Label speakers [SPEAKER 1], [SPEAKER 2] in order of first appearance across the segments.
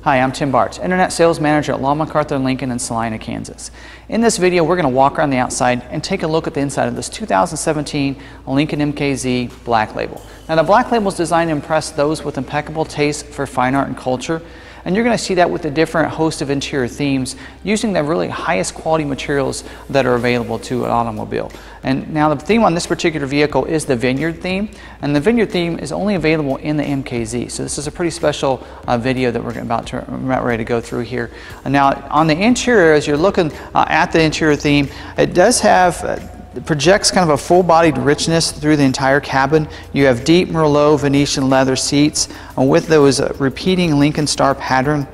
[SPEAKER 1] Hi, I'm Tim Bartz, Internet Sales Manager at McArthur Lincoln in Salina, Kansas. In this video, we're going to walk around the outside and take a look at the inside of this 2017 Lincoln MKZ Black Label. Now, the Black Label is designed to impress those with impeccable taste for fine art and culture, and you're going to see that with the different host of interior themes using the really highest quality materials that are available to an automobile. And now the theme on this particular vehicle is the Vineyard theme, and the Vineyard theme is only available in the MKZ. So this is a pretty special video that we're about ready to go through here. And now on the interior, as you're looking at the interior theme, it does have it projects kind of a full-bodied richness through the entire cabin. You have deep Merlot Venetian leather seats with those repeating Lincoln Star pattern.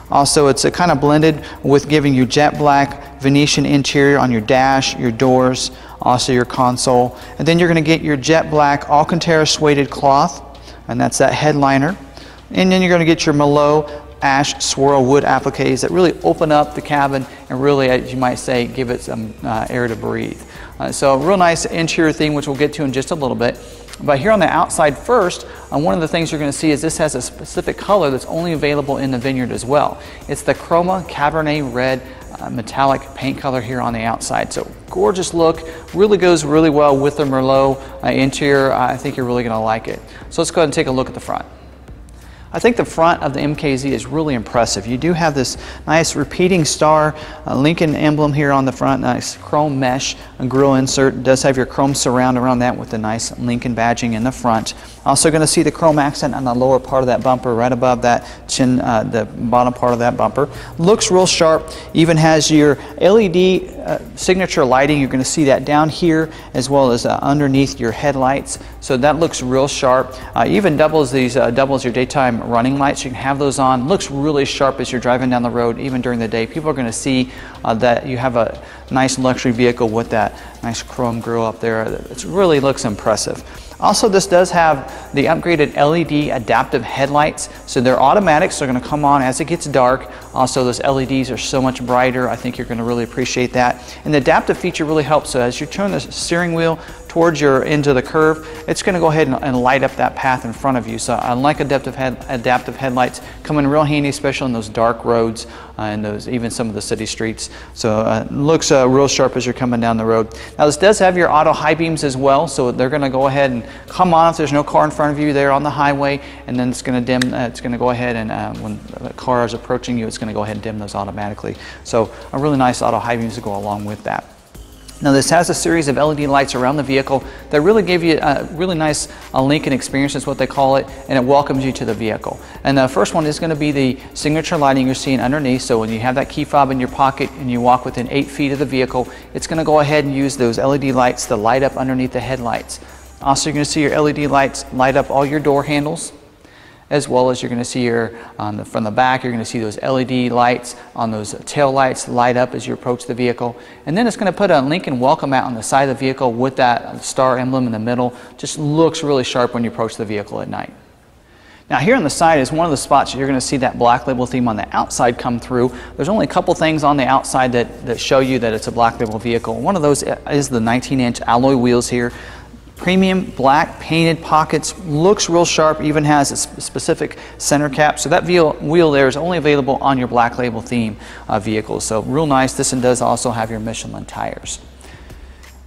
[SPEAKER 1] Also, it's a kind of blended with giving you jet black Venetian interior on your dash, your doors, also your console. And then you're going to get your jet black Alcantara suede cloth, and that's that headliner. And then you're going to get your Merlot ash swirl wood appliques that really open up the cabin and really, as you might say, give it some air to breathe. So a real nice interior theme, which we'll get to in just a little bit. But here on the outside first, one of the things you're going to see is this has a specific color that's only available in the Vineyard as well. It's the Chroma Cabernet red metallic paint color here on the outside. So gorgeous look, really goes really well with the Merlot interior. I think you're really going to like it. So let's go ahead and take a look at the front. I think the front of the MKZ is really impressive. You do have this nice repeating star Lincoln emblem here on the front, nice chrome mesh grille insert. It does have your chrome surround around that with the nice Lincoln badging in the front. Also going to see the chrome accent on the lower part of that bumper, right above that chin, the bottom part of that bumper. Looks real sharp, even has your LED signature lighting. You're going to see that down here as well as underneath your headlights. So that looks real sharp. Even doubles your daytime running lights. You can have those on. Looks really sharp as you're driving down the road, even during the day. People are going to see that you have a nice luxury vehicle with that nice chrome grille up there. It really looks impressive. Also, this does have the upgraded LED adaptive headlights. So they're automatic, so they're going to come on as it gets dark. Also, those LEDs are so much brighter. I think you're going to really appreciate that. And the adaptive feature really helps. So as you turn the steering wheel towards into the curve, it's going to go ahead and light up that path in front of you. So unlike adaptive headlights, come in real handy, especially on those dark roads and even some of the city streets. So looks real sharp as you're coming down the road. Now this does have your auto high beams as well, so they're going to go ahead and come on if there's no car in front of you there on the highway, and then it's going to dim. It's going to go ahead and when the car is approaching you, it's going to go ahead and dim those automatically. So a really nice auto high beams to go along with that. Now this has a series of LED lights around the vehicle that really give you a really nice Lincoln experience, is what they call it, and it welcomes you to the vehicle. And the first one is going to be the signature lighting you're seeing underneath. So when you have that key fob in your pocket and you walk within 8 feet of the vehicle, it's going to go ahead and use those LED lights to light up underneath the headlights. Also, you're going to see your LED lights light up all your door handles, as well as you're going to see from the back, you're going to see those LED lights on those tail lights light up as you approach the vehicle. And then it's going to put a Lincoln welcome mat on the side of the vehicle with that star emblem in the middle. Just looks really sharp when you approach the vehicle at night. Now here on the side is one of the spots you're going to see that Black Label theme on the outside come through. There's only a couple things on the outside that show you that it's a Black Label vehicle. One of those is the 19-inch alloy wheels here. Premium black painted pockets, looks real sharp, even has a specific center cap. So that wheel there is only available on your Black Label theme vehicles. So real nice. This one does also have your Michelin tires.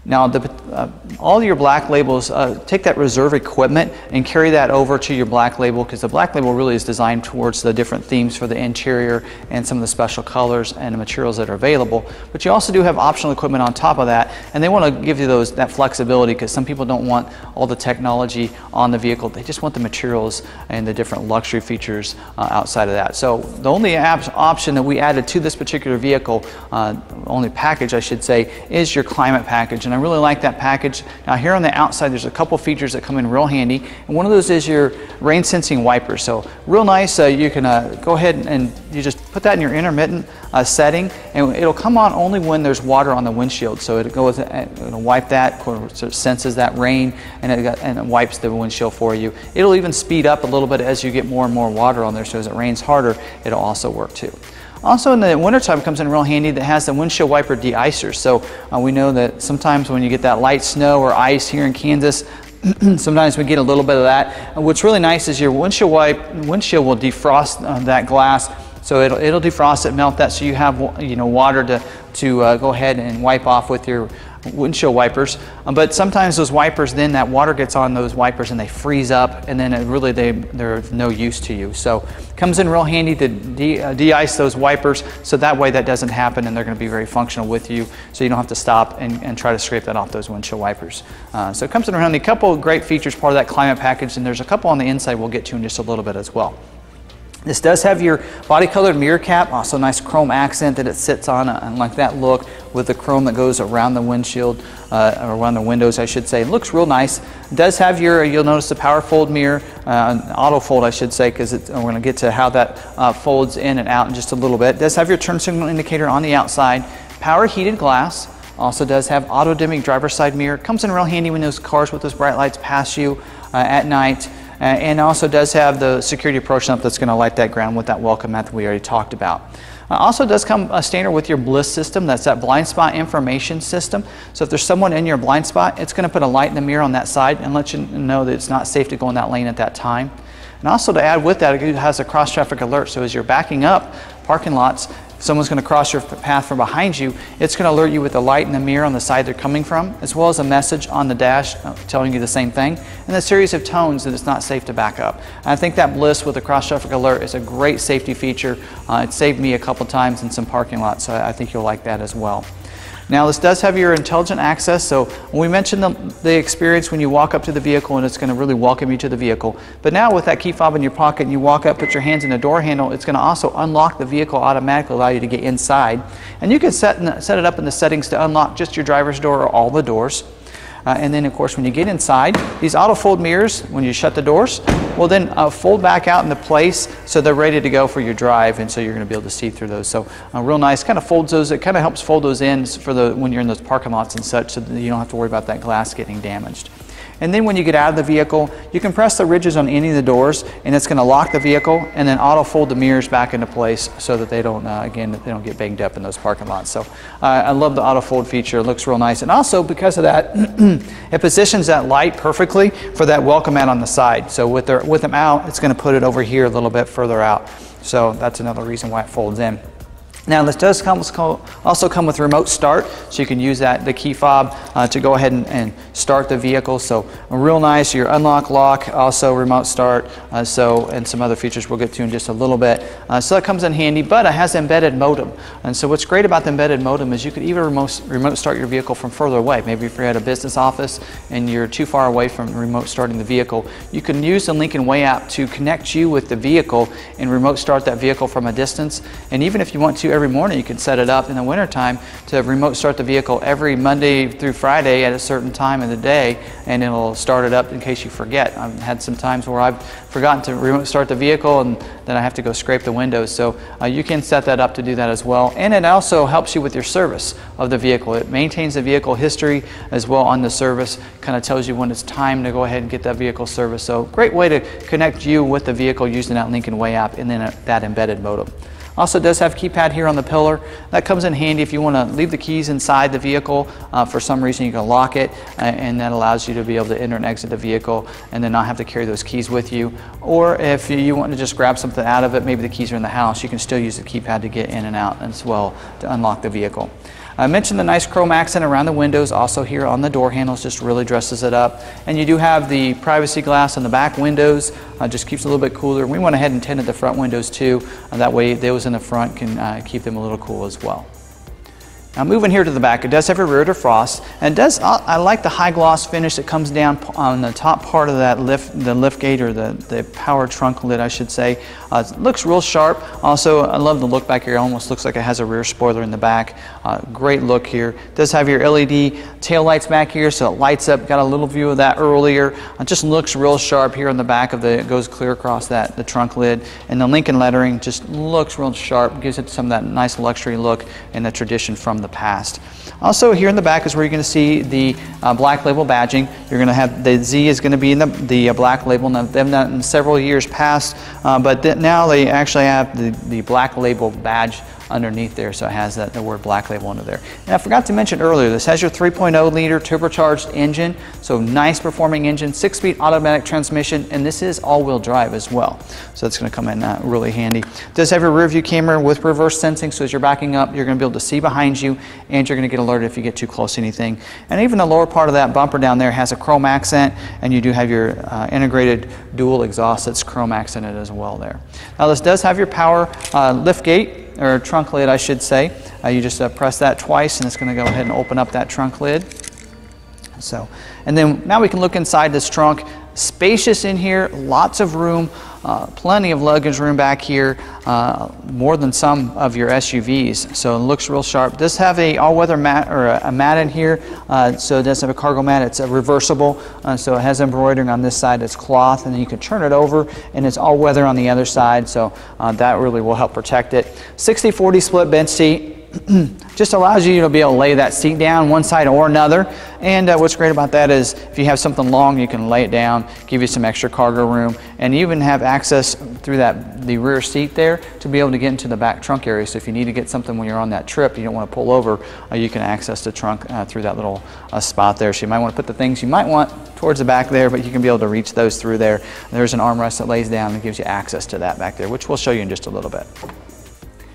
[SPEAKER 1] Now, all your Black Labels, take that reserve equipment and carry that over to your Black Label, because the Black Label really is designed towards the different themes for the interior and some of the special colors and the materials that are available. But you also do have optional equipment on top of that, and they want to give you that flexibility, because some people don't want all the technology on the vehicle. They just want the materials and the different luxury features outside of that. So the only option that we added to this particular vehicle, only package I should say, is your climate package. And I really like that package. Now here on the outside, there's a couple features that come in real handy, and one of those is your rain sensing wipers. So real nice. You can go ahead and you just put that in your intermittent setting, and it'll come on only when there's water on the windshield. So it'll wipe that, so it senses that rain, and it wipes the windshield for you. It'll even speed up a little bit as you get more and more water on there, so as it rains harder, it'll also work too. Also in the wintertime, it comes in real handy that has the windshield wiper De-Icer. So we know that sometimes when you get that light snow or ice here in Kansas, Sometimes we get a little bit of that. And what's really nice is your windshield will defrost that glass. So it'll defrost it, melt that, so you have water to go ahead and wipe off with your windshield wipers. But sometimes those wipers, then that water gets on those wipers and they freeze up, and then they're of no use to you. So it comes in real handy to de-ice those wipers, so that way that doesn't happen and they're going to be very functional with you, so you don't have to stop and try to scrape that off those windshield wipers. So it comes in around a couple of great features, part of that climate package, and there's a couple on the inside we'll get to in just a little bit as well. This does have your body colored mirror cap, also nice chrome accent that it sits on, and like that look with the chrome that goes around the windshield, or around the windows I should say. It looks real nice. It does have you'll notice the power fold mirror, auto fold I should say, because we're going to get to how that folds in and out in just a little bit. It does have your turn signal indicator on the outside, power heated glass. Also does have auto dimming driver's side mirror. Comes in real handy when those cars with those bright lights pass you at night. And also does have the security approach lamp that's going to light that ground with that welcome mat that we already talked about. Also does come standard with your bliss system. That's that blind spot information system. So if there's someone in your blind spot, it's going to put a light in the mirror on that side and let you know that it's not safe to go in that lane at that time. And also to add with that, it has a cross traffic alert. So as you're backing up parking lots, if someone's going to cross your path from behind you, it's going to alert you with the light in the mirror on the side they're coming from, as well as a message on the dash telling you the same thing, and a series of tones that it's not safe to back up. And I think that bliss with the cross traffic alert is a great safety feature. It saved me a couple times in some parking lots, so I think you'll like that as well. Now this does have your intelligent access, so when we mentioned the experience when you walk up to the vehicle, and it's going to really welcome you to the vehicle. But now with that key fob in your pocket and you walk up, put your hands in the door handle, it's going to also unlock the vehicle automatically, allow you to get inside. And you can set it up in the settings to unlock just your driver's door or all the doors. And then of course when you get inside, these auto fold mirrors, when you shut the doors, will then fold back out into place so they're ready to go for your drive, and so you're going to be able to see through those. So real nice, kind of folds those, it kind of helps fold those in for when you're in those parking lots and such, so that you don't have to worry about that glass getting damaged. And then when you get out of the vehicle, you can press the ridges on any of the doors, and it's going to lock the vehicle and then auto fold the mirrors back into place so that they don't, again, they don't get banged up in those parking lots. So I love the auto fold feature. It looks real nice. And also because of that, it positions that light perfectly for that welcome mat on the side. So with them out, it's going to put it over here a little bit further out. So that's another reason why it folds in. Now this does also come with remote start, so you can use the key fob to go ahead and start the vehicle. So real nice, your unlock, lock, also remote start, and some other features we'll get to in just a little bit. So that comes in handy, but it has embedded modem. And so what's great about the embedded modem is you could even remote start your vehicle from further away. Maybe if you're at a business office and you're too far away from remote starting the vehicle, you can use the Lincoln Way app to connect you with the vehicle and remote start that vehicle from a distance. And even if you want to every morning, you can set it up in the wintertime to remote start the vehicle every Monday through Friday at a certain time of the day, and it'll start it up in case you forget. I've had some times where I've forgotten to remote start the vehicle and then I have to go scrape the windows. So you can set that up to do that as well. And it also helps you with your service of the vehicle. It maintains the vehicle history as well on the service, kind of tells you when it's time to go ahead and get that vehicle serviced. So great way to connect you with the vehicle using that Lincoln Way app and then that embedded modem. Also does have keypad here on the pillar. That comes in handy if you want to leave the keys inside the vehicle. For some reason you can lock it, and that allows you to be able to enter and exit the vehicle and then not have to carry those keys with you. Or if you want to just grab something out of it, maybe the keys are in the house, you can still use the keypad to get in and out as well to unlock the vehicle. I mentioned the nice chrome accent around the windows, also here on the door handles, just really dresses it up. And you do have the privacy glass on the back windows, just keeps it a little bit cooler. We went ahead and tinted the front windows too, that way those in the front can keep them a little cool as well. Now moving here to the back, it does have a rear defrost, and it does, I like the high gloss finish that comes down on the top part of that the lift gate, or the power trunk lid I should say. It looks real sharp. Also I love the look back here, it almost looks like it has a rear spoiler in the back. Great look here. It does have your LED tail lights back here, so it lights up, got a little view of that earlier. It just looks real sharp here on the back of it goes clear across the trunk lid, and the Lincoln lettering just looks real sharp, gives it some of that nice luxury look and the tradition from the past. Also here in the back is where you're going to see the black label badging. You're going to have the Z is going to be in the black label. Now, they've done it in several years past, but now they actually have the black label badge underneath there, so it has the word Black Label under there. And I forgot to mention earlier, this has your 3.0 liter turbocharged engine, so nice performing engine, 6-speed automatic transmission, and this is all-wheel drive as well. So that's going to come in really handy. It does have your rear view camera with reverse sensing, so as you're backing up, you're going to be able to see behind you, and you're going to get alerted if you get too close to anything. And even the lower part of that bumper down there has a chrome accent, and you do have your integrated dual exhaust that's chrome accented as well there. Now this does have your power lift gate, or trunk lid I should say. You just press that twice and it's going to go ahead and open up that trunk lid. So, and then now we can look inside this trunk. Spacious in here, lots of room, plenty of luggage room back here, more than some of your SUVs, so it looks real sharp. Does have a all-weather mat, or a mat in here, so it does have a cargo mat. It's reversible, so it has embroidering on this side. It's cloth, and then you can turn it over, and it's all-weather on the other side, so that really will help protect it. 60/40 split bench seat. Just allows you to be able to lay that seat down one side or another, and what's great about that is if you have something long, you can lay it down, give you some extra cargo room, and you even have access through the rear seat there to be able to get into the back trunk area. So if you need to get something when you're on that trip, you don't want to pull over, you can access the trunk through that little spot there. So you might want to put the things you might want towards the back there, but you can be able to reach those through there. There's an armrest that lays down and gives you access to that back there, which we'll show you in just a little bit.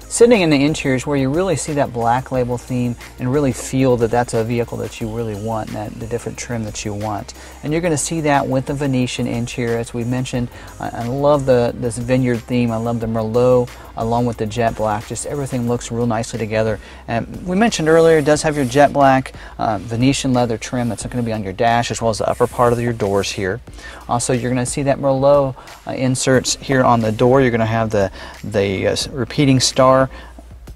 [SPEAKER 1] Sitting in the interior is where you really see that Black Label theme and really feel that that's a vehicle that you really want, and the different trim that you want. And you're going to see that with the Venetian interior, as we mentioned. I love this Vineyard theme. I love the Merlot along with the jet black. Just everything looks real nicely together. And we mentioned earlier, it does have your jet black Venetian leather trim that's going to be on your dash, as well as the upper part of your doors here. Also, you're going to see that Merlot inserts here on the door. You're going to have the repeating star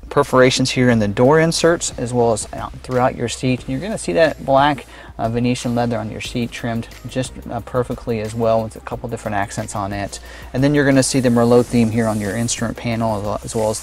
[SPEAKER 1] perforations here in the door inserts, as well as throughout your seat. And you're going to see that black Venetian leather on your seat trimmed just perfectly as well, with a couple different accents on it. And then you're going to see the Merlot theme here on your instrument panel, as well as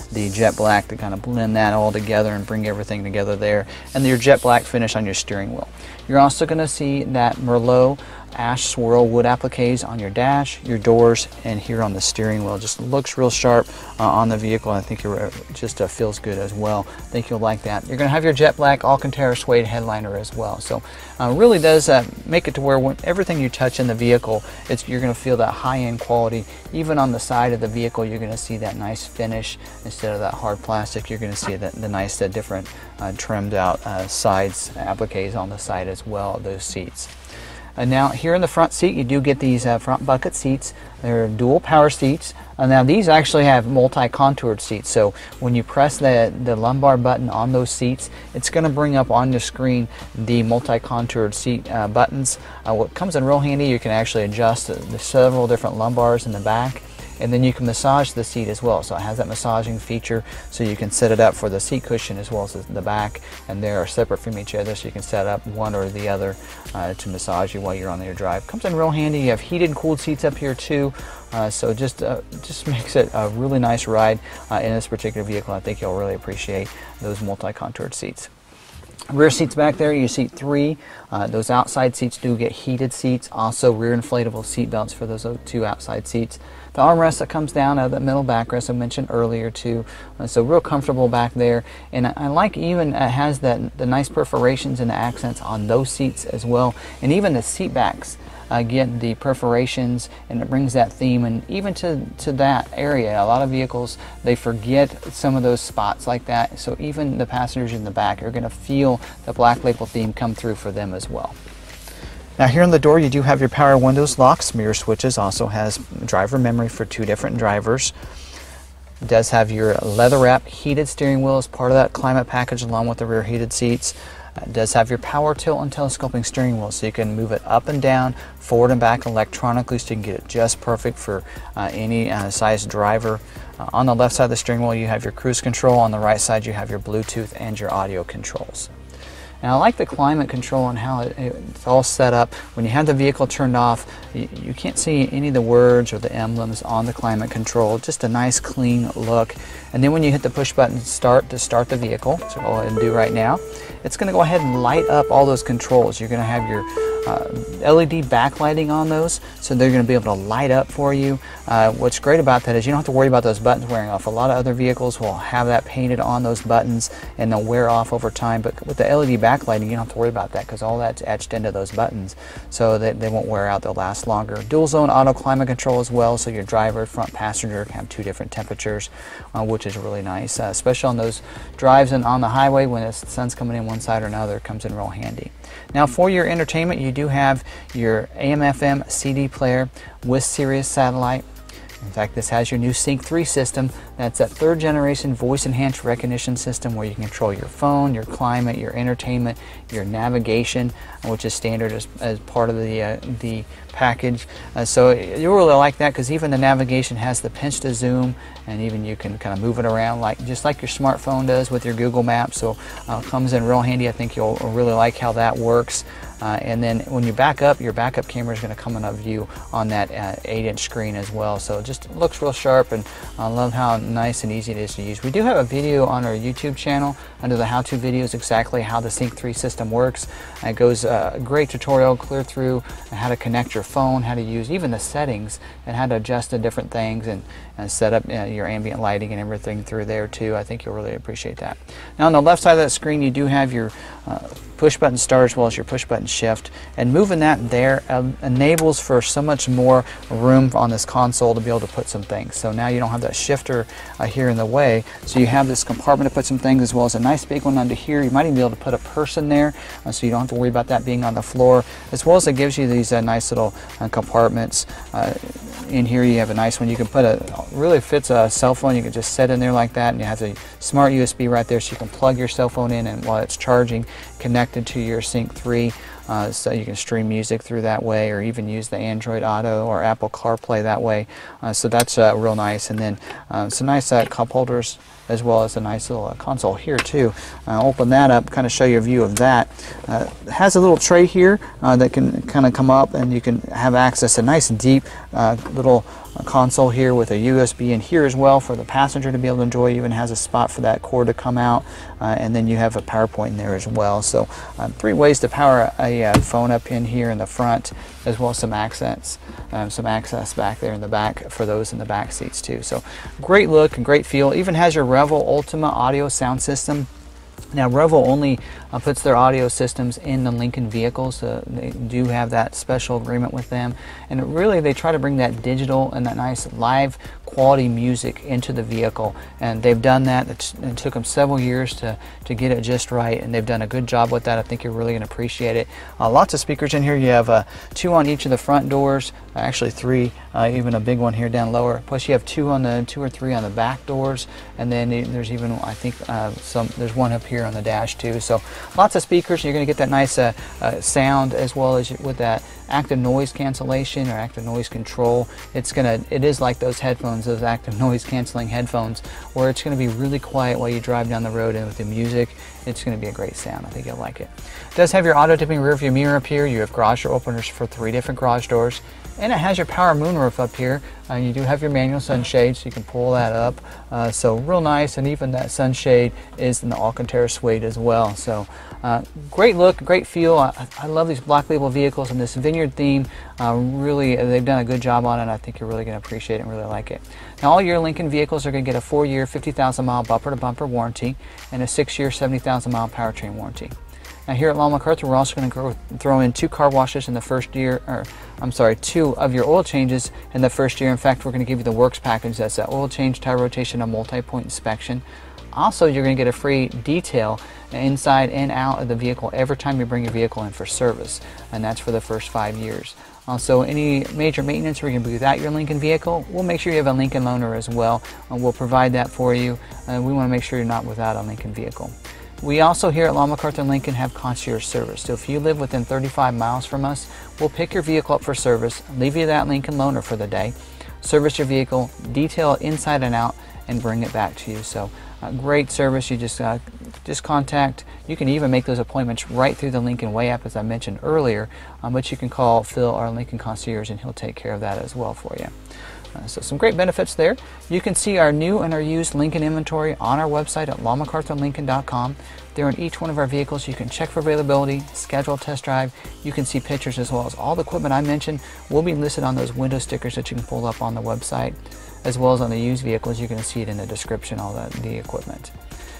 [SPEAKER 1] the jet black to kind of blend that all together and bring everything together there. And your jet black finish on your steering wheel. You're also going to see that Merlot ash swirl wood appliques on your dash, your doors, and here on the steering wheel. Just looks real sharp on the vehicle. I think it just feels good as well. I think you'll like that. You're going to have your jet black Alcantara suede headliner as well. So really does make it to where everything you touch in the vehicle, you're going to feel that high-end quality. Even on the side of the vehicle, you're going to see that nice finish instead of that hard plastic. You're going to see the nice different trimmed out sides appliques on the side as well of those seats. And now here in the front seat, you do get these front bucket seats. They're dual power seats. Now these actually have multi-contoured seats, so when you press the lumbar button on those seats, it's going to bring up on the screen the multi-contoured seat buttons. What comes in real handy, you can actually adjust the several different lumbars in the back, and then you can massage the seat as well. So it has that massaging feature, so you can set it up for the seat cushion as well as the back, and they are separate from each other, so you can set up one or the other to massage you while you're on your drive. Comes in real handy. You have heated and cooled seats up here too, so just makes it a really nice ride in this particular vehicle. I think you'll really appreciate those multi-contoured seats. Rear seats back there, you see 3. Those outside seats do get heated seats, also rear inflatable seat belts for those 2 outside seats. The armrest that comes down out of that middle backrest I mentioned earlier too, so real comfortable back there. And I like even it has the nice perforations and the accents on those seats as well, and even the seat backs get the perforations, and it brings that theme. And even to that area, a lot of vehicles, they forget some of those spots like that, so even the passengers in the back are going to feel the Black Label theme come through for them as well. Now here on the door, you do have your power windows, locks, mirror switches. Also has driver memory for 2 different drivers. It does have your leather wrap heated steering wheel as part of that climate package, along with the rear heated seats. It does have your power tilt and telescoping steering wheel, so you can move it up and down, forward and back electronically, so you can get it just perfect for any size driver. On the left side of the steering wheel, you have your cruise control. On the right side, you have your Bluetooth and your audio controls. And I like the climate control and how it's all set up. When you have the vehicle turned off, you can't see any of the words or the emblems on the climate control. Just a nice clean look. And then when you hit the push button start to start the vehicle, so I'll go ahead and do right now, it's going to go ahead and light up all those controls. You're going to have your LED backlighting on those, so they're going to be able to light up for you. What's great about that is you don't have to worry about those buttons wearing off. A lot of other vehicles will have that painted on those buttons and they'll wear off over time, but with the LED backlighting you don't have to worry about that because all that's etched into those buttons, so that they won't wear out, they'll last longer. Dual zone auto climate control as well, so your driver, front passenger can have 2 different temperatures, which is really nice, especially on those drives and on the highway when the sun's coming in one side or another. It comes in real handy. Now for your entertainment, you do have your AM/FM CD player with Sirius satellite. In fact, this has your new Sync 3 system. That's that 3rd generation voice enhanced recognition system where you can control your phone, your climate, your entertainment, your navigation, which is standard as part of the package. So you really like that because even the navigation has the pinch to zoom, and even you can kind of move it around just like your smartphone does with your Google Maps. So it comes in real handy. I think you'll really like how that works. And then when you back up, your backup camera is going to come in view on that 8-inch screen as well. So it just looks real sharp, and I love how nice and easy it is to use. We do have a video on our YouTube channel under the how-to videos exactly how the Sync 3 system works. It goes a great tutorial clear through how to connect your phone, how to use even the settings, and how to adjust the different things and set up your ambient lighting and everything through there too. I think you'll really appreciate that. Now on the left side of that screen you do have your push button start as well as your push button shift, and moving that there enables for so much more room on this console to be able to put some things. So now you don't have that shifter here in the way, so you have this compartment to put some things as well as a nice big one under here. You might even be able to put a purse in there, so you don't have to worry about that being on the floor, as well as it gives you these nice little compartments. In here you have a nice one. You can put really fits a cell phone. You can just set in there like that, and you have a smart USB right there, so you can plug your cell phone in, and while it's charging, connected to your Sync 3, so you can stream music through that way, or even use the Android Auto or Apple CarPlay that way. So that's real nice. And then some nice cup holders, as well as a nice little console here too. Open that up, kind of show you a view of that. It has a little tray here that can kind of come up, and you can have access to a nice deep little console here with a USB in here as well for the passenger to be able to enjoy. It even has a spot for that cord to come out, and then you have a power point in there as well. So 3 ways to power a phone up in here in the front, as well as some access back there in the back for those in the back seats too. So great look and great feel. Even has your Revel Ultima audio sound system. Now Revel only puts their audio systems in the Lincoln vehicles, so they do have that special agreement with them, and really they try to bring that digital and that nice live quality music into the vehicle, and they've done that. It took them several years to get it just right, and they've done a good job with that. I think you're really going to appreciate it. Lots of speakers in here. You have 2 on each of the front doors, actually 3, even a big one here down lower, plus you have 2 or 3 on the back doors, and then there's even, I think, there's one up here on the dash too. So lots of speakers. You're going to get that nice sound, as well as with that active noise cancellation or active noise control. It is like those headphones, those active noise canceling headphones, where it's going to be really quiet while you drive down the road, and with the music it's going to be a great sound. I think you'll like it. It does have your auto dipping rear view mirror up here. You have garage door openers for 3 different garage doors, and it has your power moonroof up here. You do have your manual sunshade, so you can pull that up. So real nice, and even that sunshade is in the Alcantara Suede as well. So great look, great feel. I love these Black Label vehicles, and this Vineyard theme, really they've done a good job on it. I think you're really going to appreciate it and really like it. Now all your Lincoln vehicles are going to get a 4-year 50,000-mile bumper-to-bumper warranty and a 6-year 70,000-mile powertrain warranty. Now here at McArthur, we're also going to throw in 2 car washes in the first year, or I'm sorry, 2 of your oil changes in the first year. In fact, we're going to give you the Works package. That's an oil change, tire rotation, and multi-point inspection. Also, you're going to get a free detail inside and out of the vehicle every time you bring your vehicle in for service, and that's for the first 5 years. Also, any major maintenance where you're going to be without your Lincoln vehicle, we'll make sure you have a Lincoln loaner as well, and we'll provide that for you. We want to make sure you're not without a Lincoln vehicle. We also here at McArthur Lincoln have concierge service. So if you live within 35 miles from us, we'll pick your vehicle up for service, leave you that Lincoln loaner for the day, service your vehicle, detail it inside and out, and bring it back to you. So great service. You just just contact. You can even make those appointments right through the Lincoln Way app, as I mentioned earlier, but you can call Phil, our Lincoln concierge, and he'll take care of that as well for you. So some great benefits there. You can see our new and our used Lincoln inventory on our website at lawmcarthurlincoln.com. There on each one of our vehicles, you can check for availability, schedule a test drive. You can see pictures, as well as all the equipment I mentioned will be listed on those window stickers that you can pull up on the website, as well as on the used vehicles. You can see it in the description, all the equipment.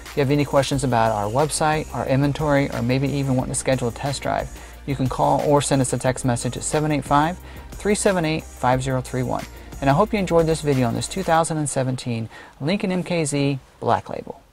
[SPEAKER 1] If you have any questions about our website, our inventory, or maybe even wanting to schedule a test drive, you can call or send us a text message at 785-378-5031. And I hope you enjoyed this video on this 2017 Lincoln MKZ Black Label.